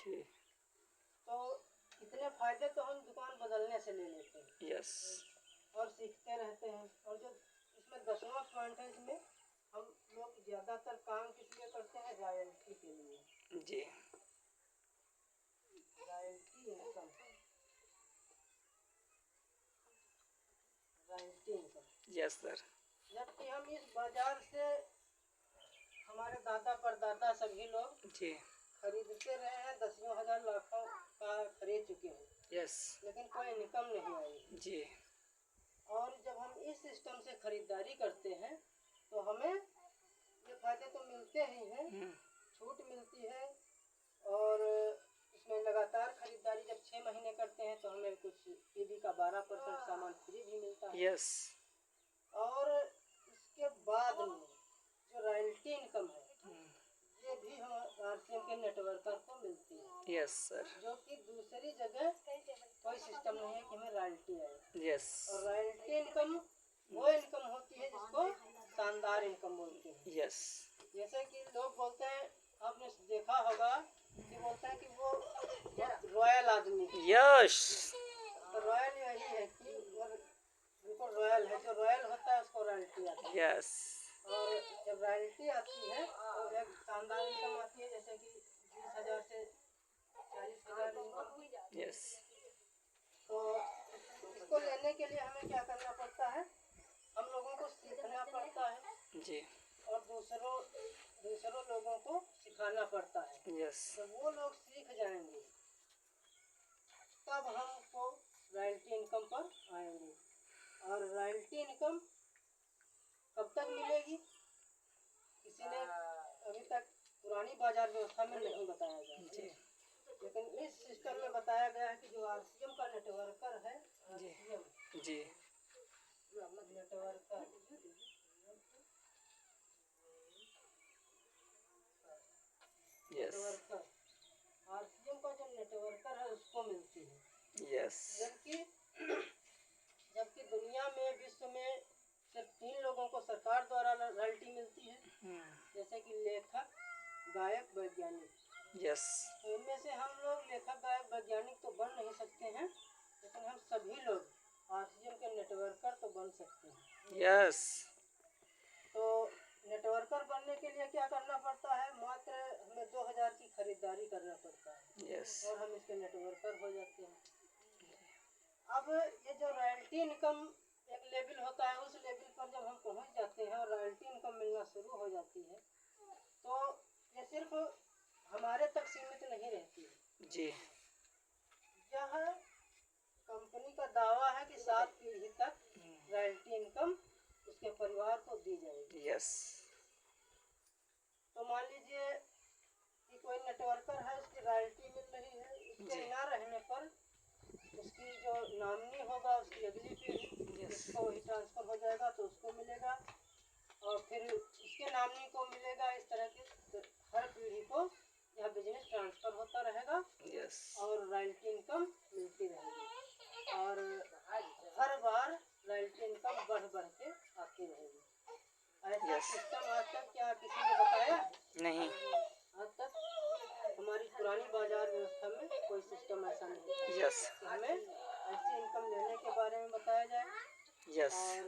जी। तो इतने फायदे तो हम दुकान बदलने से ले लेते हैं। यस। और सीखते रहते हैं। और जो इसमें 10वां पॉइंट है, इसमें हम लोग ज़्यादातर काम किस लिए करते हैं? रॉयल्टी के लिए। जी। Royalty income, royalty income. Yes sir. जबकि हम इस बाजार से हमारे दादा परदादा सभी लोग जी। खरीदते रहे हैं, दसियों हजार लाखों का खरीद चुके हैं। यस। लेकिन कोई इनकम नहीं आई। जी। और जब हम इस सिस्टम से खरीदारी करते हैं तो हमें ये फायदे तो मिलते ही हैं, छूट मिलती है। और इसमें लगातार खरीदारी जब 6 महीने करते हैं तो हमें कुछ टीवी का 12% सामान फ्री भी मिलता है। यस। और इसके बाद में जो रॉयल्टी इनकम है, ये भी हम आरसीएम के नेटवर्कर को मिलती है। Yes sir. जो कि दूसरी जगह कोई सिस्टम नहीं है कि हमें रॉयल्टी आए। यस। और रॉयल्टी इनकम वो इनकम होती है जिसको शानदार इनकम बोलते हैं। यस। जैसे कि लोग बोलते हैं, आपने देखा होगा कि बोलते हैं कि वो रॉयल आदमी। यस। तो रॉयल यही है कि उनको रॉयल है, जो रॉयल होता है उसको रॉयल्टी आती है। यस। और जब रॉयल्टी आती है तो एक शानदार इनकम आती है, जैसे कि 20,000 से 40,000 इनकम। यस। तो इसको लेने के लिए हमें क्या करना पड़ता है? हम लोगों को सीखना पड़ता है। जी। और दूसरों लोगों को सिखाना पड़ता है। यस। तो वो लोग सीख जाएंगे तब हमको रॉयल्टी इनकम पर आएंगे। और रॉयल्टी इनकम कब तक मिलेगी? किसी ने अभी तक पुरानी बाजार व्यवस्था में नहीं बताया गया है। लेकिन इस सिस्टम में बताया गया है कि जो आरसीएम का नेटवर्कर है, आरसीएम जी। नेटवर्कर, नेटवर्कर आरसीएम का जो नेटवर्कर है उसको मिलती है। यस। जबकि दुनिया में, विश्व में सिर्फ 3 लोगों को सरकार द्वारा रॉयल्टी मिलती है, जैसे कि लेखक, गायक, वैज्ञानिक। यस। तो इनमें से हम लोग लेखक, गायक, वैज्ञानिक तो बन नहीं सकते हैं, लेकिन हम सभी लोग आरसीएम के नेटवर्कर तो बन सकते हैं। यस। तो नेटवर्कर बनने के लिए क्या करना पड़ता है? मात्र हमें 2000 की खरीदारी करना पड़ता है। यस। और हम इसके नेटवर्कर हो जाते हैं। अब ये जो रॉयल्टी इनकम एक लेवल होता है, उस लेवल पर जब हम पहुंच जाते हैं और रॉयल्टी इनकम मिलना शुरू हो जाती है, तो ये सिर्फ हमारे तक सीमित नहीं रहती है। जी। यह कंपनी का दावा है कि 7 पीढ़ी तक रॉयल्टी इनकम उसके परिवार को दी जाएगी। यस। तो मान लीजिए कि कोई नेटवर्कर है, उसकी रॉयल्टी मिल रही है, उसके न रहने पर उसकी जो नॉमिनी होगा, उसकी अगली पीढ़ी, उसको वही ट्रांसफर हो जाएगा तो उसको मिलेगा। और फिर उसके नॉमिनी को मिलेगा। इस तरह के हर पीढ़ी को यह बिजनेस ट्रांसफर होता रहेगा। यस। और रॉयल्टी इनकम मिलती रहेगी। और हर बार रॉयल्टी इनकम बढ़ बढ़ के आती रहेगी। ऐसा सिस्टम आज तक क्या किसी ने बताया? नहीं। आज तक हमारी पुरानी बाजार व्यवस्था में कोई सिस्टम ऐसा नहीं है। यस। हमें ऐसी इनकम लेने के बारे में बताया जाए। यस। और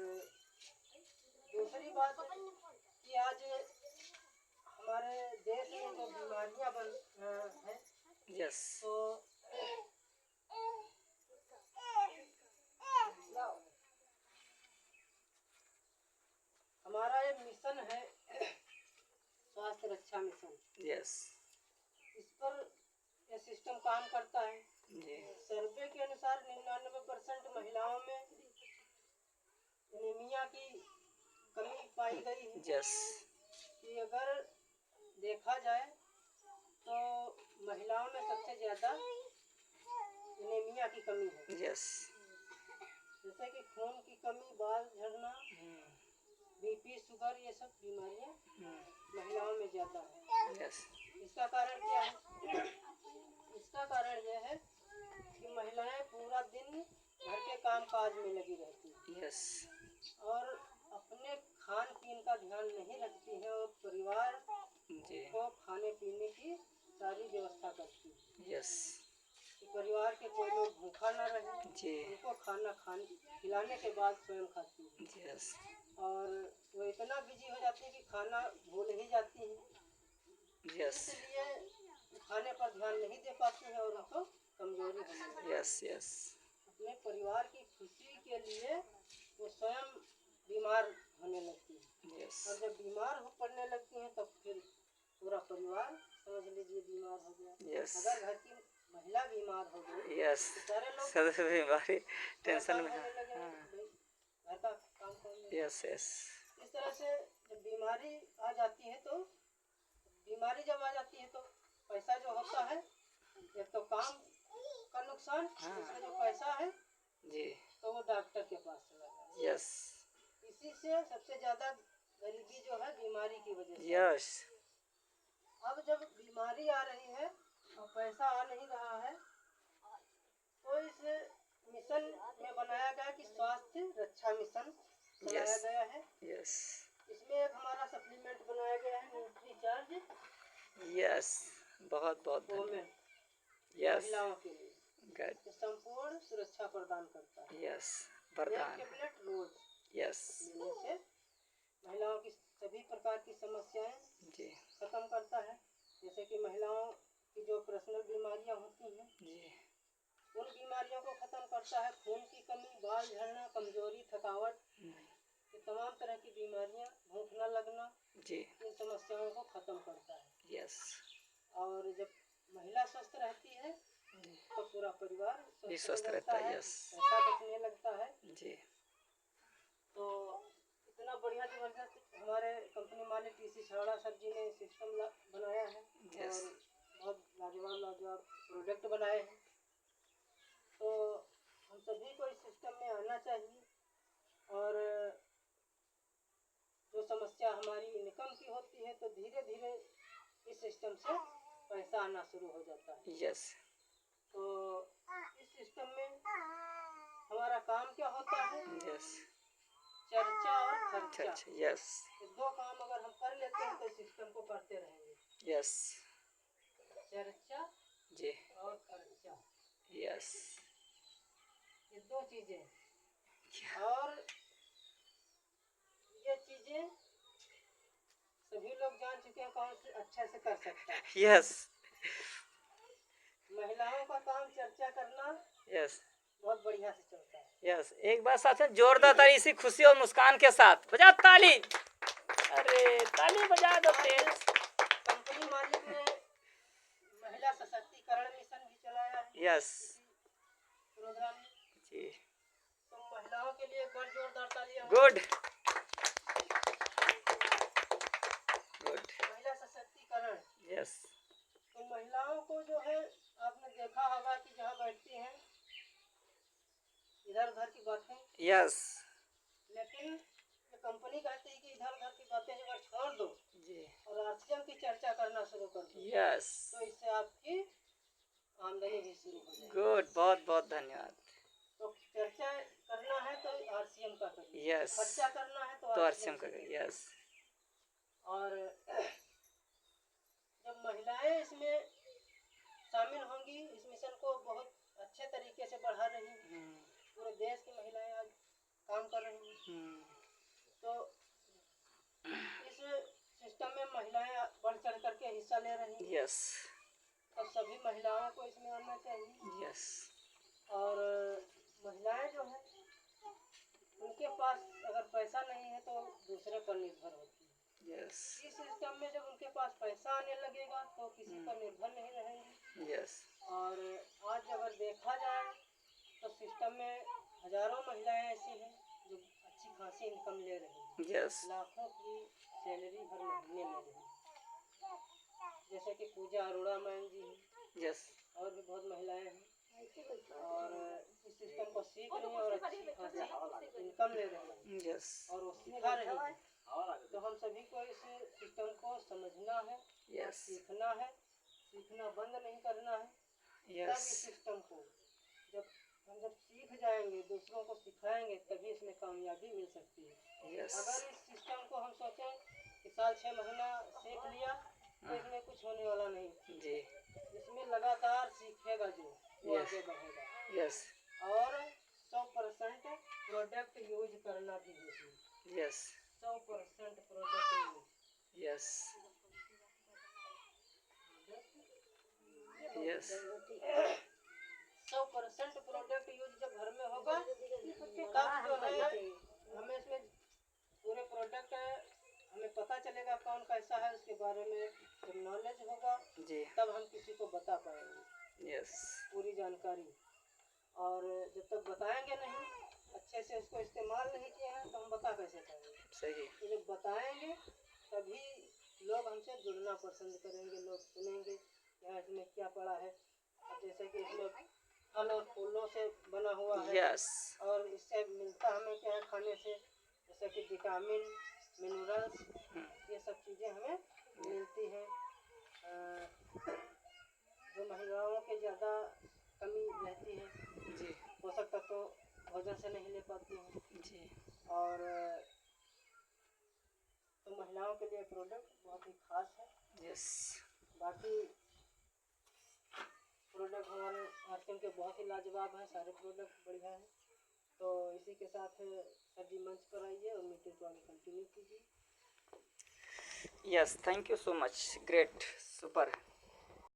दूसरी बात कि आज हमारे देश में जो बीमारियां बन हैं, यस। तो हमारा ये मिशन है, स्वास्थ्य रक्षा मिशन। यस। इस पर यह सिस्टम काम करता है। जी। सर्वे के अनुसार 99% महिलाओं में एनीमिया की कमी पाई गई है। यस। कि अगर देखा जाए तो महिलाओं में सबसे ज्यादा एनीमिया की कमी है। यस। जैसे कि खून की कमी, बाल झड़ना, बीपी, शुगर, ये सब बीमारियां महिलाओं में ज्यादा है। यस। इसका कारण क्या है? इसका कारण यह है कि महिलाएं पूरा दिन घर के काम काज में लगी रहती हैं। यस। और अपने खान पीन का ध्यान नहीं रखती हैं और परिवार को खाने पीने की सारी व्यवस्था करती है। खाना रहे जी उनको खाना खिलाने के बाद स्वयं खाती है। यस और वो इतना बिजी हो जाती है कि खाना भूल ही जाती है, यस इसलिए खाने पर ध्यान नहीं दे पाती है और उनको कमजोरी होने लगती है। यस यस अपने परिवार की खुशी के लिए वो स्वयं बीमार होने लगती है यस और जब बीमार हो पड़ने लगती हैं तब फिर पूरा परिवार समझ लीजिए बीमार हो गया। यस अगर घर की महिला बीमार हो गई यस तो सारे लोग सदस्य बीमारी टेंशन में होने लगे, हाँ भाई घर का काम कौन करेगा? यस यस इस तरह से जब बीमारी आ जाती है तो बीमारी जब आ जाती है तो पैसा जो होता है एक तो काम का नुकसान, हाँ। दूसरा जो पैसा है जी तो वो डॉक्टर के पास चला जाता है। यस इसी से सबसे ज्यादा गरीबी जो है बीमारी की वजह से। यस अब जब बीमारी आ रही है और पैसा आ नहीं रहा है तो इस मिशन में बनाया गया कि स्वास्थ्य रक्षा मिशन बनाया यस गया है। यस इसमें एक हमारा सप्लीमेंट बनाया गया है न्यूट्री चार्ज यस बहुत बहुत धन्यवाद वोमेन यस महिलाओं के लिए गुड जो संपूर्ण सुरक्षा प्रदान करता है। यस एक वरदान टेबलेट रोज यस लेने से महिलाओं की सभी प्रकार की समस्याएं जी खत्म करता है। जैसे कि महिलाओं की जो पर्सनल बीमारियां होती हैं जी उन बीमारियों को खत्म करता है। खून की कमी, बाल झड़ना, कमजोरी, थकावट, ये तमाम तरह की बीमारियां, भूख न लगना, जी इन समस्याओं को खत्म करता है। यस और जब महिला स्वस्थ रहती है तो पूरा परिवार भी स्वस्थ स्वस्थ हो रहता जाता है है, यस पैसा बचने लगता है। जी तो इतना बढ़िया जबरदस्त हमारे कंपनी मालिक टीसी छावड़ा सर जी ने सिस्टम बनाया है Yes. और बहुत लाजवाब प्रोडक्ट बनाए हैं। तो हम सभी को इस सिस्टम में आना चाहिए और जो समस्या हमारी इनकम की होती है तो धीरे धीरे इस सिस्टम से पैसा आना शुरू हो जाता है। यस तो इस सिस्टम में हमारा काम क्या होता है? यस चर्चा और खर्चा, अच्छा यस ये दो काम अगर हम कर लेते हैं तो इस सिस्टम को करते रहेंगे। यस चर्चा जी और खर्चा, यस ये दो चीजें और ये चीजें सभी लोग जान चुके हैं कौन से अच्छे से कर सकता है। यस महिलाओं का काम चर्चा करना यस बहुत बढ़िया से चलता है। यस एक बार साथ में जोरदार ताली इसी खुशी और मुस्कान के साथ बजा ताली, अरे ताली बजा दो तेज। कंपनी मालिक ने महिला सशक्तिकरण मिशन भी चलाया है यस प्रोग्राम में, जी तो महिलाओं के लिए एक बार जोरदार तालियां। गुड गुड महिला सशक्तिकरण, यस तो महिलाओं को जो है आपने देखा होगा कि जहाँ बैठती हैं इधर उधर की बातें, यस लेकिन ये कंपनी कहती है कि इधर उधर की बातें एक बार छोड़ दो जी और आरसीएम की चर्चा करना शुरू कर दो, यस तो इससे आपकी आमदनी भी शुरू हो जाएगी। गुड बहुत बहुत धन्यवाद। तो चर्चा करना है तो आरसीएम का करिए, यस खर्चा करना है तो तो आरसीएम से का करिए। यस और जब महिलाएं इसमें शामिल होंगी, इस मिशन को बहुत अच्छे तरीके से बढ़ा रही हैं, पूरे देश की महिलाएं आज काम कर रही हैं, तो इस सिस्टम में महिलाएं बढ़ चढ़ करके हिस्सा ले रही हैं। यस तो सभी महिलाओं को इसमें आना चाहिए। यस और महिलाएं जो है उनके पास अगर पैसा नहीं है तो दूसरे पर निर्भर होती है। यस इस सिस्टम में जब उनके पास पैसा आने लगेगा तो किसी पर निर्भर नहीं रहेंगी। यस और आज अगर देखा जाए तो सिस्टम में हजारों महिलाएं ऐसी हैं जो अच्छी खासी इनकम ले रही हैं, यस लाखों की सैलरी हर महीने ले रही हैं। जैसे कि पूजा अरोड़ा मैम जी हैं यस और भी बहुत महिलाएं हैं और इस सिस्टम को सीख रही हैं और अच्छी खासी इनकम ले रही हैं यस और वो सिखा रही हैं। तो हम सभी को इस सिस्टम को समझना है, यस सीखना है, सीखना बंद नहीं करना है। तब यस इस सिस्टम को जब सीख जाएंगे, दूसरों को सिखाएंगे, तभी इसमें कामयाबी मिल सकती है। यस अगर इस सिस्टम को हम सोचें कि साल 6 महीना सीख लिया तो इसमें कुछ होने वाला नहीं। जी इसमें लगातार सीखेगा जो वो Yes. आगे बढ़ेगा। यस और 100% प्रोडक्ट यूज करना भी जरूरी। Yes 100% product use. Yes yes 100% product use जब घर में होगा तब जो है हमें इसमें पूरे प्रोडक्ट हमें पता चलेगा कौन कैसा है, उसके बारे में जब नॉलेज होगा जी तब हम किसी को बता पाएंगे यस पूरी जानकारी। और जब तक बताएंगे नहीं, अच्छे से उसको इस्तेमाल नहीं किए हैं, तो हम बता कैसे पाएंगे। सही तो जब बताएंगे तभी लोग हमसे जुड़ना पसंद करेंगे, लोग सुनेंगे क्या इसमें क्या पड़ा है। अब जैसे कि इसमें फल और फूलों से बना हुआ है यस और इससे मिलता हमें क्या है खाने से, जैसे कि विटामिन मिनरल्स ये सब चीज़ें हमें मिलती हैं। जो महिलाओं के ज़्यादा कमी रहती है, जी पोषक तत्व भोजन से नहीं ले पाती हैं, जी और तो महिलाओं के लिए प्रोडक्ट बहुत ही खास है। यस बाकी प्रोडक्ट हमारे आजकल के बहुत ही लाजवाब हैं, सारे प्रोडक्ट बढ़िया हैं। तो इसी के साथ सर जी मंच पर आइए और मीटिंग को आगे कंटिन्यू कीजिए। Yes thank you so much great super